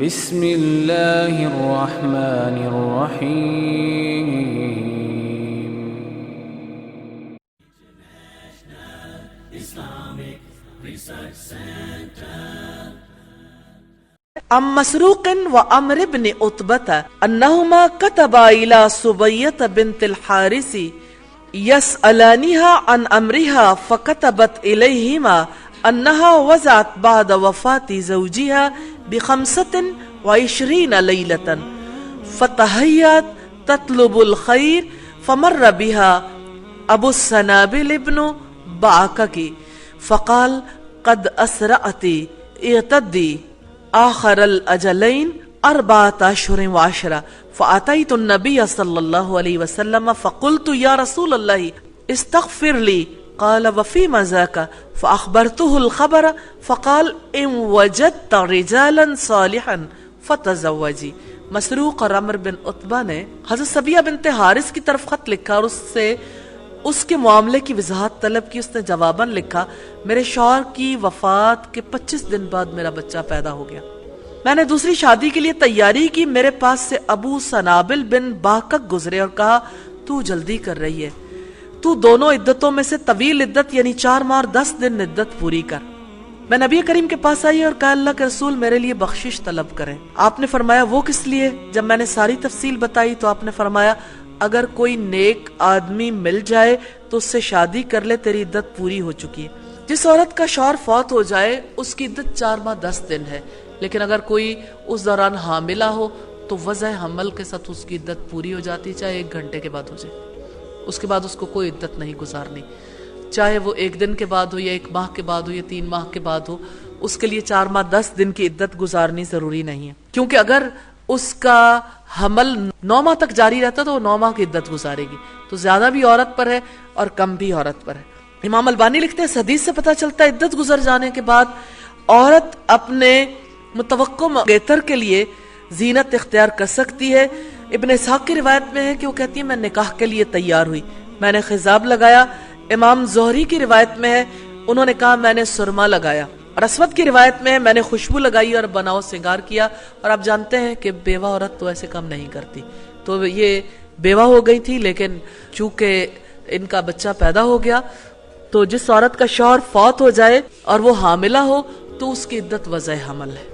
بسم اللہ الرحمن الرحیم. عن مسروق وعمر بن عتبة أنهما كتبا إلى سبية بنت الحارث يسألانها عن أمرها فكتبت إليهما أنها وزعت بعد وفاة زوجها ب25 ليلة فتهيأت تطلب الخير فمر بها أبو السنابل بن بعكك فقال قد أسرعت اعتدي آخر الأجلين 4 أشهر و10 فأتيت النبي صلى الله عليه وسلم فقلت يا رسول الله استغفر لي قال وفيما ذاك فأخبرته الخبر فقال إن وجدت رجالا صالحا فتزوجي. مسروق اور عمر بن عتبہ نے حضرت صبیہ بنت حارث کی طرف خط لکھا اور اس سے اس کے معاملے کی وضاحت طلب کی. اس نے جواباً لکھا میرے شوہر کی وفات کے 25 دن بعد میرا بچہ پیدا ہو گیا. میں نے دوسری شادی کے لیے تیاری کی. میرے پاس سے ابو سنابل بن باکک گزرے اور کہا تو جلدی کر رہی ہے, تو دونوں عدتوں میں سے طویل عدت یعنی 4 ماہ اور 10 دن عدت پوری کر. میں نبی کریم کے پاس آئی اور کہا اللہ کے رسول میرے لیے بخشش طلب کریں. آپ نے فرمایا وہ کس لیے؟ جب میں نے ساری تفصیل بتائی تو آپ نے فرمایا اگر کوئی نیک آدمی مل جائے تو اس سے شادی کر لے, تیری عدت پوری ہو چکی ہے. جس عورت کا شوہر فوت ہو جائے اس کی عدت 4 ماہ 10 دن ہے, لیکن اگر کوئی اس دوران حاملہ ہو تو وضع حمل کے ساتھ اس کی عدت پوری ہو جاتی, چاہے 1 گھنٹے کے بعد ہو جائے. اس کے بعد اس کو کوئی عدت نہیں گزارنی, چاہے وہ 1 دن کے بعد ہو یا 1 ماہ کے بعد ہو یا 3 ماہ کے بعد ہو. اس کے لیے 4 ماہ 10 دن کی عدت گزارنی ضروری نہیں ہے, کیونکہ اگر اس کا حمل 9 ماہ تک جاری رہتا تو وہ 9 ماہ کی عدت گزارے گی. تو زیادہ بھی عورت پر ہے اور کم بھی عورت پر ہے. امام البانی لکھتے ہیں اس حدیث سے پتہ چلتا ہے عدت گزر جانے کے بعد عورت اپنے متوقع منگیتر کے لیے زینت اختیار کر سکتی ہے. ابن اسحاق کی روایت میں ہے کہ وہ کہتی ہے میں نکاح کے لیے تیار ہوئی, میں نے خضاب لگایا. امام زہری کی روایت میں ہے انہوں نے کہا میں نے سرما لگایا. اور اسود کی روایت میں ہے میں نے خوشبو لگائی اور بناؤ سنگار کیا. اور آپ جانتے ہیں کہ بیوہ عورت تو ایسے کام نہیں کرتی, تو یہ بیوہ ہو گئی تھی لیکن چونکہ ان کا بچہ پیدا ہو گیا تو جس عورت کا شوہر فوت ہو جائے اور وہ حاملہ ہو تو اس کی عدت وضع حمل ہے.